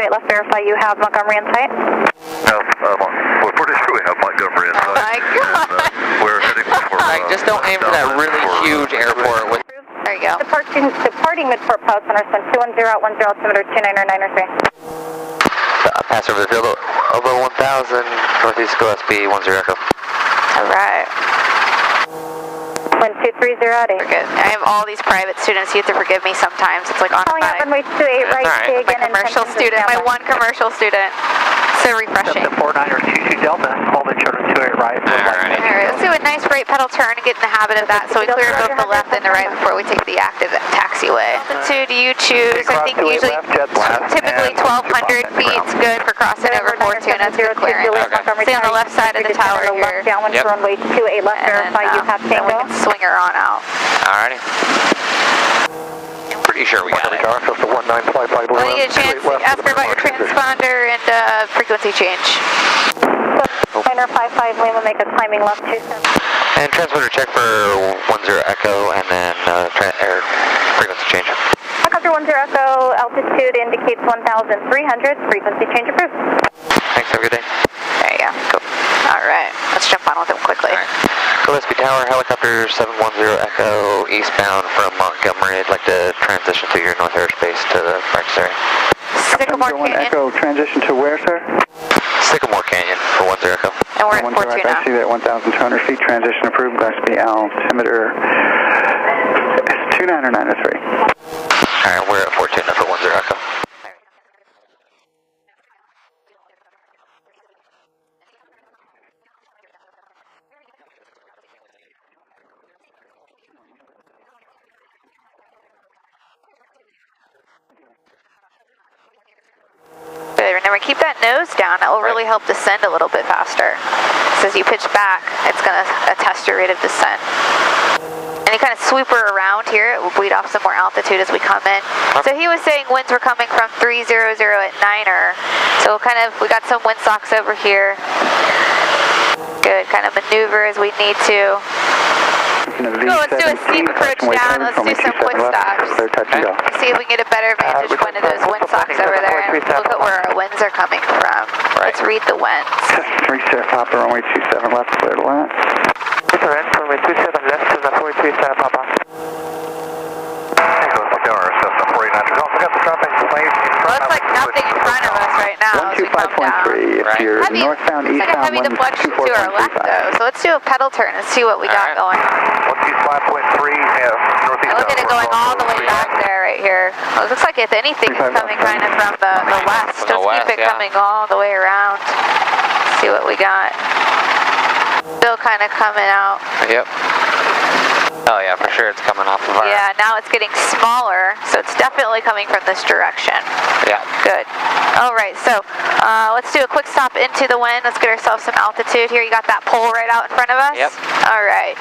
228 left, verify you have Montgomery in sight. No, we're pretty sure we have Montgomery in sight. Oh my God. And, we're heading for... Like, just don't aim for that really huge airport with... There you go. Departing Midport Post, Center, 210 out 10, altimeter 29993. Pass over the field, over 1,000, northeast go SB 10 Echo. Alright. Wind 230 out 8. We're good. I have all these private students, you have to forgive me sometimes, it's like Calling up automatic. runway 28 right, Alright. My commercial student, my one commercial student. So refreshing. 49er 22 Delta, hold the children 28 right. Alrighty. Alright, let's do a nice right pedal turn and get in the habit of that so we clear both the left and the right before we take the active taxiway. Altitude you choose, I think usually typically 1,200 feet is good for crossing over 42 and that's good clearance. Stay on the left side of the tower here. Downwind Yep. runway 28 left, verify you have then we Tango. can swing her on out. Alrighty. Pretty sure we got it. When you get a chance, ask her about your transponder and frequency change. Liner 55 Lima, make a climbing left 27. And transponder check for 10 Echo and then frequency change. Helicopter 10 Echo, altitude indicates 1,300, frequency change approved. Thanks, have a good day. There you go. Cool. Alright, let's jump on with them quickly. Alright. Gillespie Tower, helicopter 710 Echo, eastbound from Montgomery. I'd like to transition to your north airspace to the practice area. Sycamore Canyon. Echo, transition to where, sir? Sycamore Canyon for 10 Echo. And we're at 42 now. I see that 1,200 feet, transition approved, Gillespie altimeter 29993. Alright, we're at 14 now for 10 Echo. Good, remember keep that nose down, that will really help descend a little bit faster. So as you pitch back, it's going to attest your rate of descent. And you kind of swoop her around here, it will bleed off some more altitude as we come in. So he was saying winds were coming from 300 at Niner. So we got some wind socks over here. Good, kind of maneuver as we need to. So let's do a steep approach down, let's do some quick stops. See if we can get a better vantage point of those wind socks over there and look at where our winds are coming from. Let's read the winds. 3 Sierra Papa, runway 27 left, clear to land. Runway 27 left to the 43 Sierra Papa. Looks like nothing in front of us right now as we come down. 125.3, if you're Heavy, northbound, it's like a eastbound, heavy deflection to our left 124.35. though, so let's do a pedal turn and see what we got going. 125.3, northeast. I look at it going all the way back there right here. Well, it looks like if anything it's coming kind of from the west. From the Let's west, keep it yeah. coming all the way around. See what we got. Still kind of coming out. Yep. Oh yeah, for sure it's coming off of our... Yeah, now it's getting smaller, so it's definitely coming from this direction. Yeah. Good. All right, so let's do a quick stop into the wind. Let's get ourselves some altitude here. You got that pole right out in front of us? Yep. All right.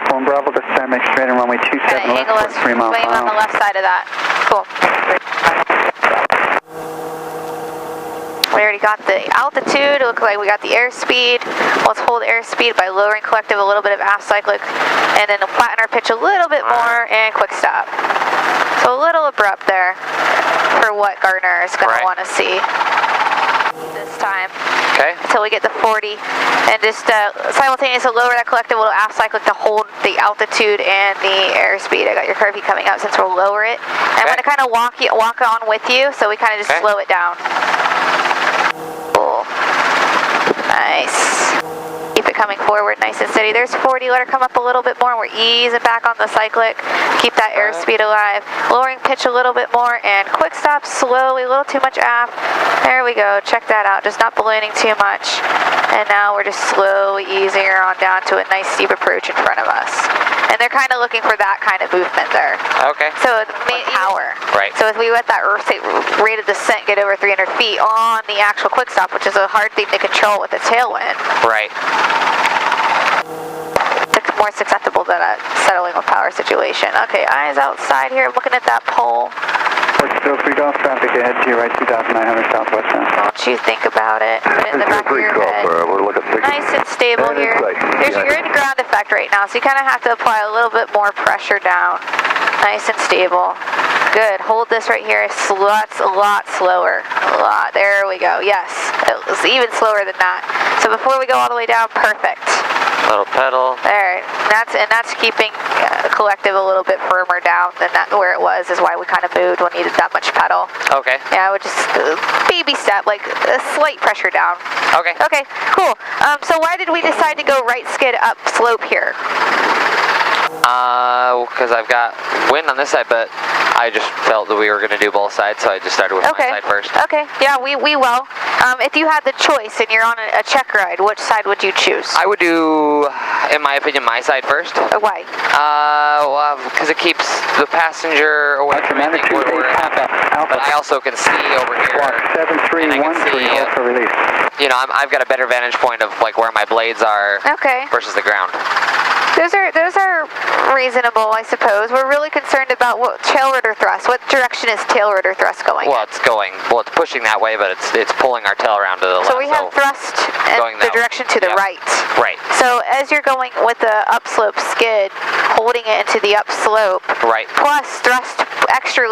Form Bravo, this time make straight and runway 27 Kind of left, angle us 3 miles flame on the left side of that. Cool. We already got the altitude. It looks like we got the airspeed. Let's hold airspeed by lowering collective a little bit of aft cyclic, and then flatten our pitch a little bit more and quick stop. So a little abrupt there for what Gardner is going to want to see this time. Okay. Until we get to 40, and just simultaneously lower that collective a little aft cyclic to hold the altitude and the airspeed. I got your curve heat coming up since we'll lower it. I'm going to kind of walk on with you, so we kind of just slow it down. Cool. Nice. Keep it coming forward nice and steady. There's 40, let her come up a little bit more. We're easing back on the cyclic. Keep that airspeed alive. Lowering pitch a little bit more and quick stop slowly, a little too much aft. There we go, check that out, just not ballooning too much. And now we're just slowly easing her on down to a nice steep approach in front of us. And they're kind of looking for that kind of movement there. Okay. So the main power. Right. So if we let that rate of descent get over 300 feet on the actual quick stop, which is a hard thing to control with a tailwind. Right. It's more susceptible to that settling with power situation. Okay, eyes outside here, looking at that pole. Portugal 3 Golf traffic ahead to your right 2,900 southwest now. Don't you think about it. Put it in the back of your head. We're looking at Nice and stable here. You're in ground effect right now, so you kind of have to apply a little bit more pressure down. Nice and stable. Good. Hold this right here. That's a lot slower. A lot. There we go. Yes. It was even slower than that. So before we go all the way down, perfect. Little pedal. There. That's keeping collective a little bit firmer down than that where it was. Is why we kind of moved when needed that much pedal. Okay. Yeah, I would just baby step, like a slight pressure down. Okay. Okay. Cool. So why did we decide to go right skid up slope here? Because I've got wind on this side, but I just felt that we were going to do both sides, so I just started with my side first. Okay, yeah, we will. If you had the choice and you're on a check ride, which side would you choose? I would do, in my opinion, my side first. Why? Well, because it keeps the passenger away from anything where we're at. But I also can see over here. 7313 also release. You know, I've got a better vantage point of like where my blades are versus the ground. Those are reasonable, I suppose. We're really concerned about what tail rotor thrust. What direction is tail rotor thrust going? Well, it's pushing that way, but it's pulling our tail around to the left. So we have thrust in the direction to the right. Right. So as you're going with the upslope skid, holding it into the upslope. Right. Plus thrust, extra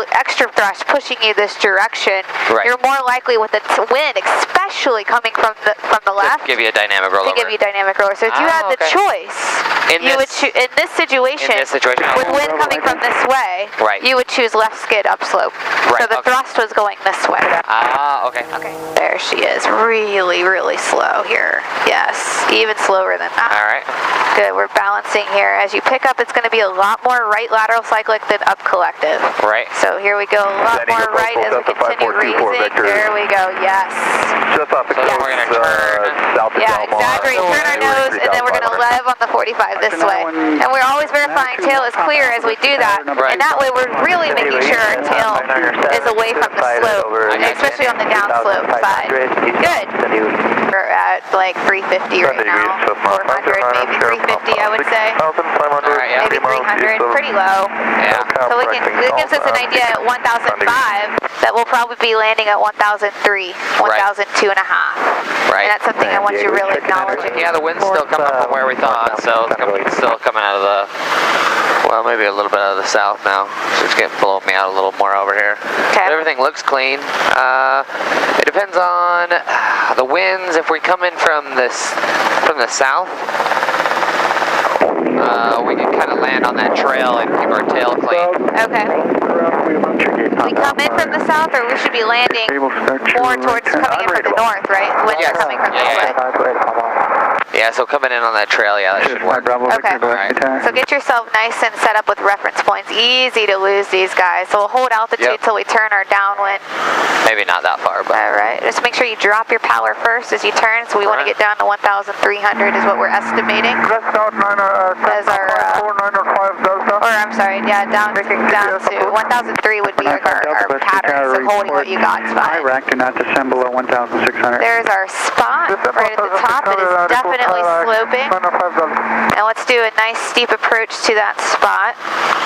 thrust pushing you this direction. Right. You're more likely with the wind, especially coming from the left. To give you a dynamic rollover. To give you a dynamic roller. So if you had the choice, in this situation, with wind coming from this way, you would choose left skid upslope. Right. So the thrust was going this way. Okay. Okay. There she is. Really, really slow here. Yes. Even slower than that. All right. Good. We're balancing here. As you pick up, it's going to be a lot more right lateral cyclic than up collective. Right. So here we go. A lot more right as we continue raising. There we go. Yes. Just off the coast. So we're going to turn. South of Yeah, exaggerate. Turn our nose, and then we're going to lev on the 45 this way. And we're always verifying tail is clear as we do that. And that way we're really making sure our tail is away from the slope, especially on the downslope side. Good. We're at like 350 right now. 400, maybe 350 I would say. Maybe 300. Pretty low. Yeah. So it gives us an idea at 1,005 that we'll probably be landing at 1,003, 1,002 and a half. Right. And that's something I want you to really acknowledge. Yeah, the wind's still coming from where we thought, so it's still coming out of the, well, maybe a little bit out of the south now. So it's getting blowing me out a little more over here. Okay. But everything looks clean. It depends on the winds. If we come in from the south, we can kind of land on that trail and keep our tail clean. Okay. We come in from the south, or we should be landing more towards coming in from the north, right? Winds are coming from this way. Yeah, so coming in on that trail, yeah, that should work. Okay. Right. So get yourself nice and set up with reference points. Easy to lose these guys. So we'll hold altitude till we turn our downwind. Maybe not that far, but. All right. Just make sure you drop your power first as you turn. So we want to get down to 1,300 is what we're estimating. As our, or I'm sorry, yeah, down to 1,003 would be our pattern. So holding what you got is fine. Iraq, do not descend below 1,600. There's our spot right at the top. It is definitely sloping. And let's do a nice steep approach to that spot.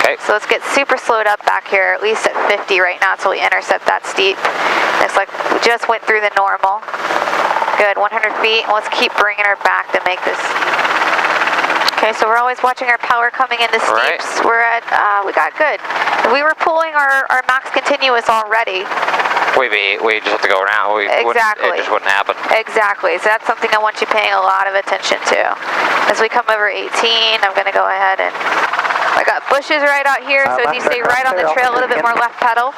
Okay. So let's get super slowed up back here, at least at 50 right now until we intercept that steep. Looks like we just went through the normal. Good, 100 feet. And let's keep bringing her back to make this steep. Okay, so we're always watching our power coming into steeps. Right. We're at, we got good. We were pulling our max continuous already. We just have to go around. Exactly. It just wouldn't happen. Exactly. So that's something I want you paying a lot of attention to. As we come over 18, I'm going to go ahead and I got bushes right out here, so if you stay right on the trail, a little bit more left pedal,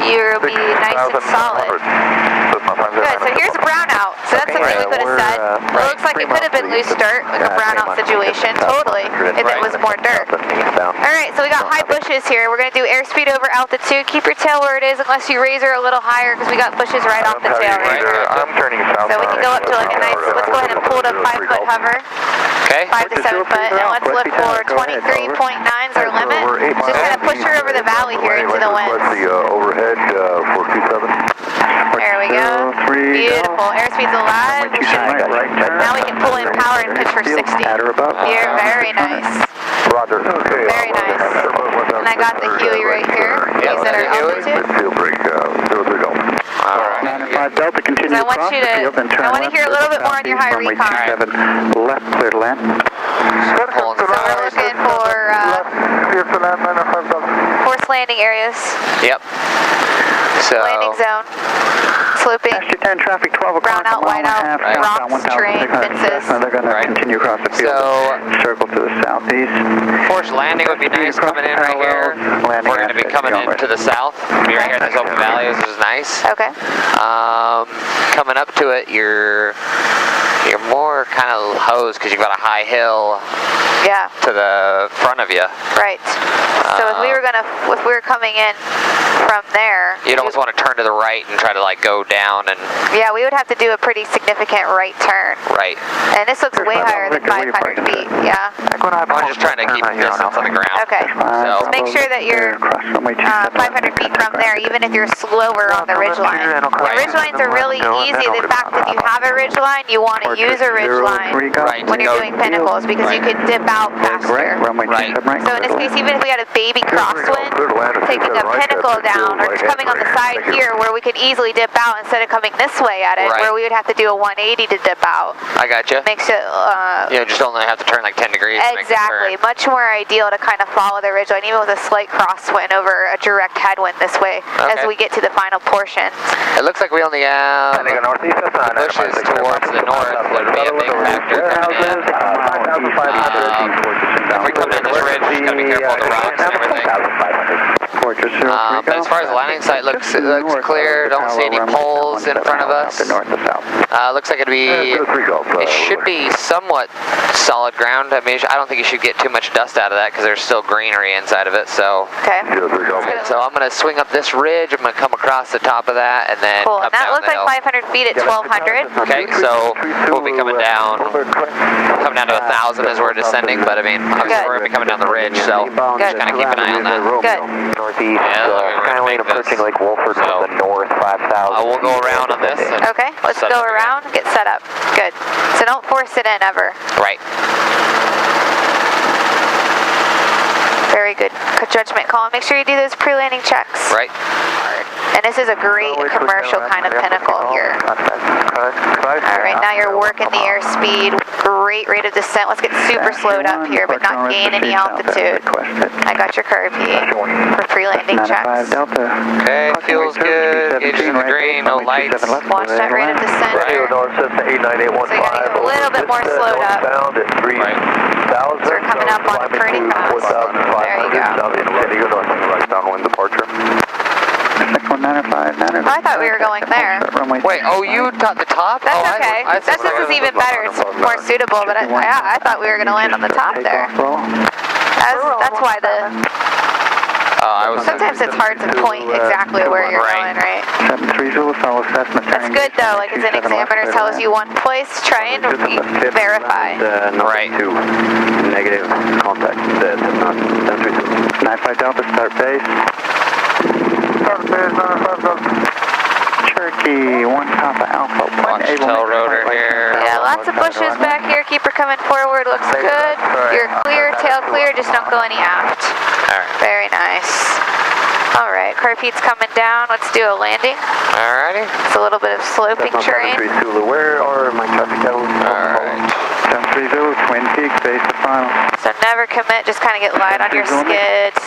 you'll be nice and solid. Good, so here's a brownout. So that's something we could have said. It looks like it could have been loose dirt, like a brownout situation, totally, if it was more dirt. Alright, so we got high bushes here. We're going to do airspeed over altitude. Keep your tail where it is unless you raise her a little higher because we got bushes right off the tail right here. I'm turning south. So we can go up to like a nice, let's go ahead and pull to 5-foot hover. Okay. 5 to 7 foot, and let's look for 23.9 is our limit. Just kind of push her over the valley here into the wind. Let's see, overhead for 27. There we go. Beautiful. Airspeed's alive. Now we can pull in power and pitch for 60. You're very nice. Roger. Okay. Very nice. And I got the Huey right here. Yeah, He's at our altitude. Midfield break, 030. Alright. 95 Delta, continue I want across you the to- field, then turn I wanna left, hear a little bit more on your high runway recon. 27 left, clear to land. Pulling So we're looking for forced landing areas, Yep. So, landing zone, sloping, Passenger 10 traffic 12 o'clock. brown out, white out, Right. rocks, terrain, fences. They're going to Right. continue across the field. So- Circle to the southeast. forced landing would be nice coming in right here. Landing We're going to be coming into the south. Be right here in this open valley. This is nice. Okay. Coming up to it, you're more kind of hosed because you've got a high hill Yeah. to the front of you. Right. So if we were coming in from there, You'd almost want to turn to the right and try to like go down and yeah, we would have to do a pretty significant right turn. right. And this looks way higher than 500 feet. Yeah. I'm just trying to keep distance on the ground. Okay. So Make sure that you're 500 feet from there, even if you're slower on the ridgeline. The ridgelines are really easy. In fact, if you have a ridgeline, you want to use a ridgeline Right. when you're doing pinnacles because you can dip out faster. Right. So in this case, even if we had a baby crosswind, taking a pinnacle down or coming on the side here where we could easily dip out instead of coming this way at it, Right. where we would have to do a 180 to dip out. I got you. Makes it Just only have to turn like 10 degrees. to make the exactly turn. much more ideal to kind of follow the ridgeline, even with a slight crosswind over a direct headwind this way as Okay. we get to the final portion. It looks like we only have bushes towards the north. That would be a big factor coming in. If we come down this ridge, just gotta be careful of the rocks and everything. But as far as the landing site looks clear. Don't see any poles in front of us. Looks like it should be somewhat solid ground. I mean, I don't think you should get too much dust out of that because there's still greenery inside of it. So, Okay. so I'm gonna swing up this ridge. I'm gonna come across the top of that and then Cool. come And that down looks the like hill. 500 feet at 1200. Okay, so we'll be coming down to 1,000 as we're descending, but I mean, obviously Good. we're gonna be coming down the ridge, so just kind of keep an eye on that. Good. Northeast, Yeah, we're gonna Skylane make approaching this. Lake Wolford So, from the north, 5,000. We'll go around on this. And Okay, let's set go up again. around, get set up. Good. So don't force it in ever. Right. Very good judgment call. Make sure you do those pre-landing checks. Right. And this is a great commercial kind of pinnacle here. All right, now you're working the airspeed. Great rate of descent. Let's get super slowed up here, but not gain any altitude. I got your curve for pre-landing checks. Okay, fuel's good. Gauges in the green, no lights. Watch that rate of descent here. So you're gonna get a little bit more slowed up. Right. So we're coming up on it pretty fast. There you go. Downwind departure. Oh, I thought we were going there. Wait, oh, you taught the top? That's oh, okay. This This is even better. It's more suitable, but I thought we were going to land on the top there. That's why sometimes it's hard to point exactly where you're going, right? 730, follow assessment. That's good though, like as an examiner tells you one place, try and verify. Right. Negative contact. 95 Delta, start base. Cherokee, 1 Papa Alpha. Launch tail rotor here. Yeah, lots of bushes back here. Keep her coming forward. Looks good. You're clear, tail clear. Just don't go any aft. All right. Very nice. All right, car feet's coming down. Let's do a landing. Alrighty. It's a little bit of sloping terrain. Where are my traffic levels? Alright. 730, Twin Peaks, base to final. So never commit. Just kind of get light on your skids.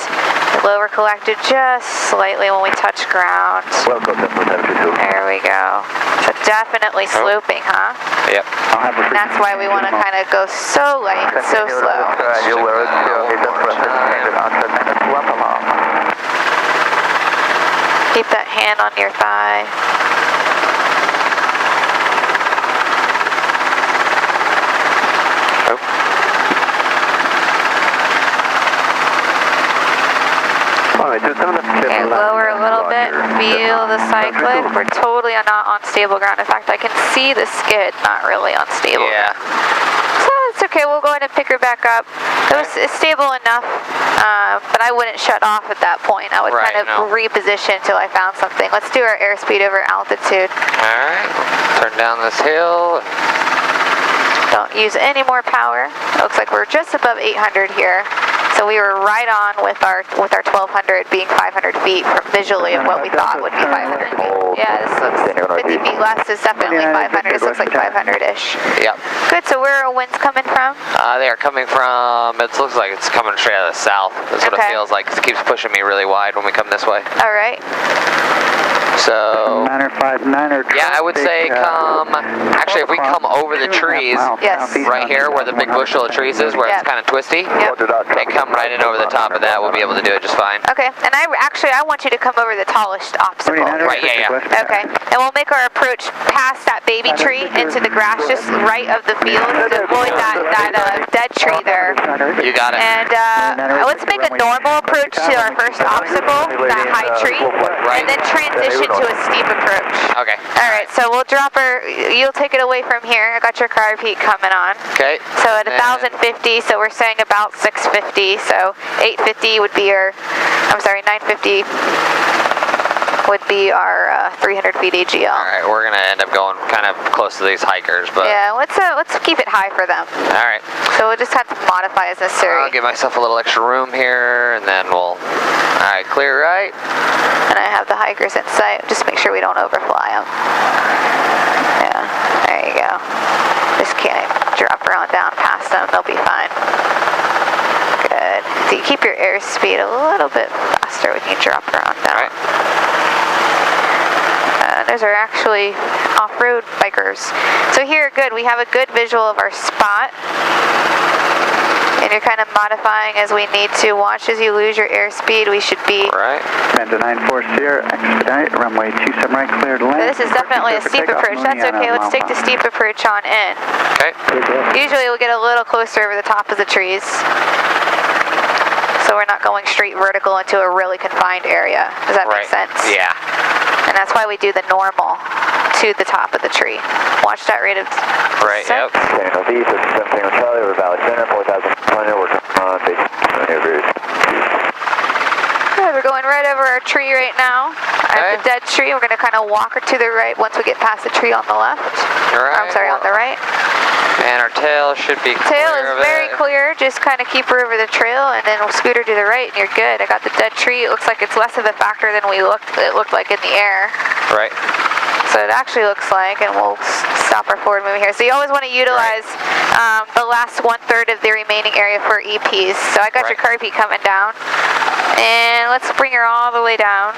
Lower collected just slightly when we touch ground. Welcome to 732. There we go. So definitely sloping, huh? Yep. And that's why we want to kind of go so light, so slow. Keep that hand on your thigh. Okay, lower a little bit. Feel the cyclic. We're totally not on stable ground. In fact, I can see the skid not really on stable Yeah. ground. So it's okay. We'll go ahead and pick her back up. It's stable enough, but I wouldn't shut off at that point. I would kind of reposition until I found something. Let's do our airspeed over altitude. Alright. Turn down this hill. Don't use any more power. It looks like we're just above 800 here. So we were right on with our 1200 being 500 feet visually of what we thought would be 500 feet. Yeah, this looks 50 feet less is definitely 500. This looks like 500-ish. Yep. Good, so where are winds coming from? They are coming from, it looks like it's coming straight out of the south. That's what it feels like. It keeps pushing me really wide when we come this way. All right. So, 959er. yeah, I would say come, actually if we come over the trees, Yes. right here where the big bushel of trees is, where it's kind of twisty, and come right in over the top of that, we'll be able to do it just fine. Okay, and I want you to come over the tallest obstacle. Right, yeah. Okay, and we'll make our approach past that baby tree into the grass, just right of the field, to avoid that dead tree there. You got it. And let's make a normal approach to our first obstacle, that high tree, and then transition to a steep approach. Okay. All right, so we'll drop you'll take it away from here. I got your carb heat coming on. Okay. So at 1,050, so we're saying about 650, so 850 would be our, I'm sorry, 950 would be our 300 feet AGL. All right, we're gonna end up going kind of close to these hikers, but yeah, let's keep it high for them. all right. So we'll just have to modify as necessary. I'll give myself a little extra room here, and then we'll. All right, clear right. And I have the hikers in sight. Just make sure we don't overfly them. Yeah, there you go. Just can't drop around down past them. They'll be fine. Good. So you keep your airspeed a little bit faster when you drop around down. All right. Those are actually off-road bikers. So here, good, we have a good visual of our spot. And you're kind of modifying as we need to. Watch as you lose your airspeed. We should be... Right. Panda 94 Sierra, expedite, runway 27 right, cleared land. This is definitely a steep approach. That's okay, let's take the steep approach on in. Okay. Usually we'll get a little closer over the top of the trees. So we're not going straight vertical into a really confined area. Does that make sense? Yeah. And that's why we do the normal to the top of the tree. Watch that rate of Right, yep. Okay, northeast, this is 17 Charlie, over Valley Center, 4,000, we're on base, Good, we're going right over our tree right now. Okay. At the dead tree, we're going to kind of walk her to the right once we get past the tree on the left. Right. I'm sorry, on the right. And our tail should be clear. Tail is very clear. Just kind of keep her over the trail, and then we'll scoot her to the right, and you're good. I got the dead tree. It looks like it's less of a factor than it looked like in the air. Right. So it actually looks like, and we'll stop our forward moving here. So you always want to utilize the last 1/3 of the remaining area for EPs. So I got your carb heat coming down, and let's bring her all the way down.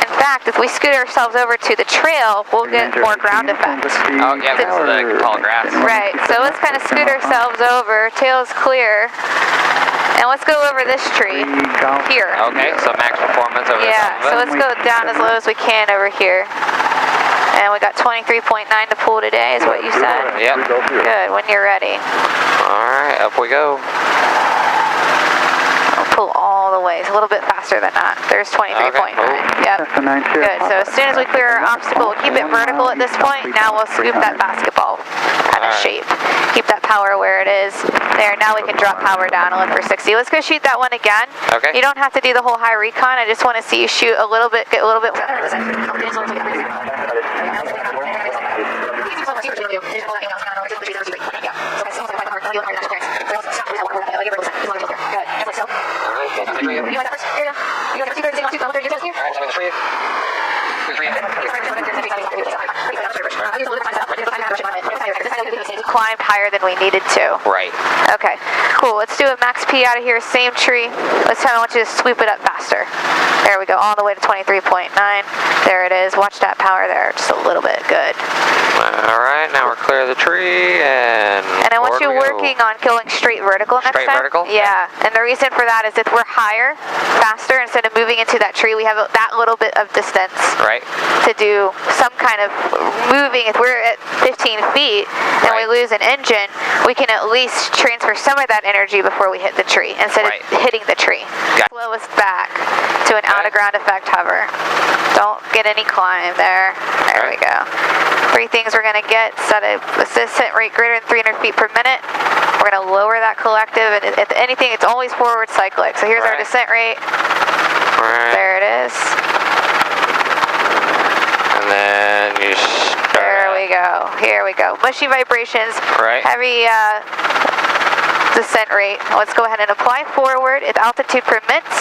In fact, if we scoot ourselves over to the trail, we'll get more ground effect. Oh, yeah, because of the tall grass. Right, so let's kind of scoot ourselves over, tail's clear, and let's go over this tree here. Okay, so max performance over the top of it. So let's go down as low as we can over here. And we got 23.9 to pull today, is what you said? Yep. Good, when you're ready. All right, up we go. Pull all the way. It's a little bit faster than that. There's 23.9. Yep. Good. So as soon as we clear our obstacle, we'll keep it vertical at this point. Now we'll scoop that basketball kind of shape. Keep that power where it is. There. Now we can drop power down and look for 60. Let's go shoot that one again. Okay. You don't have to do the whole high recon. I just want to see you shoot a little bit, get a little bit. Climbed higher than we needed to. Right. Okay, cool. Let's do a max P out of here, same tree. Let's I want you to sweep it up faster. There we go, all the way to 23.9. There it is. Watch that power there, just a little bit. Good. All right, now we're clear of the tree, and I want you working on going straight vertical next time. Straight vertical? Yeah, and the reason for that is if we're higher, faster, instead of moving into that tree, we have that little bit of distance right to do some kind of moving. If we're at 15 feet and we lose an engine, we can at least transfer some of that energy before we hit the tree instead of hitting the tree. Slow us back to an out-of-ground effect hover. Don't get any climb there. There we go. 3 things we're going to get. Set a descent rate greater than 300 feet per minute. We're going to lower that collective, and if anything, it's always forward cyclic. So here's our descent rate. There it is. And then you start. There we go. Here we go. Mushy vibrations. Right. Heavy descent rate. Let's go ahead and apply forward. If altitude permits,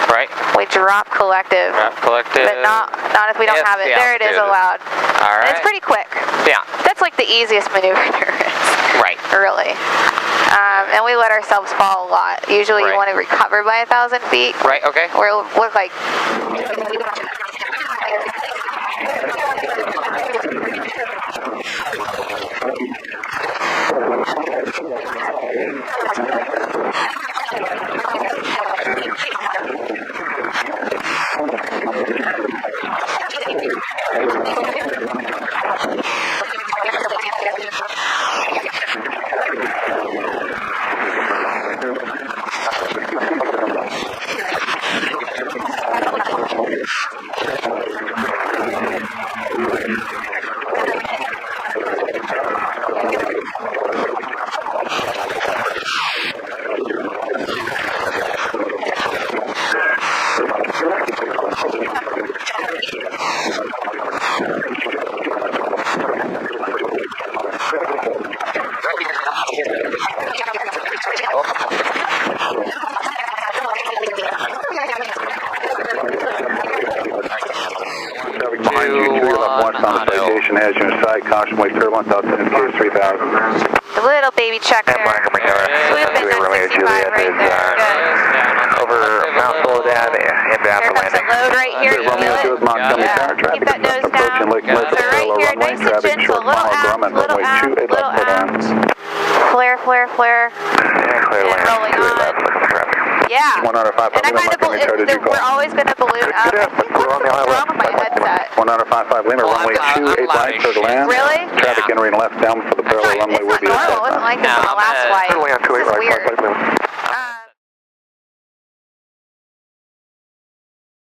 Right. we drop collective. Drop collective. But not if we don't If have it. the There it is altitude. allowed. All right. And it's pretty quick. Yeah. That's like the easiest maneuver there is. Right. Really. And we let ourselves fall a lot. Usually you want to recover by 1,000 feet. Right, okay. Or look like... Behind you, 311 on the citation has you in sight. Caution wave turbulence out to case 3000. The little baby checker. And Mike, Swoop in at 65 right there. Good. over Mount Soledad, inbound Here for comes a landing. load right here. You Romeo feel 2 it? Montgomery Yeah. Tower, traffic Keep that nose approaching down. Lake So Mercer, right parallel here, runway, nice and traffic gentle. short Little mile aft, Grumman, little runway aft, 28 little left aft. on. Flare, flare, flare. And clear And land. rolling 28 on. left, looking for traffic. Yeah. 105, And I kind of believe that we're always going to balloon up. Good estimate. We're on the What's highway. wrong with my headset? 155 Lima, Oh, runway I'm 28 loud right as clear to shit. land. Really? Traffic Yeah. entering left down for the parallel runway It's will not be normal. It at wasn't like this No, on the last I'm flight. Certainly on This 28 is right, weird. 55 Lima.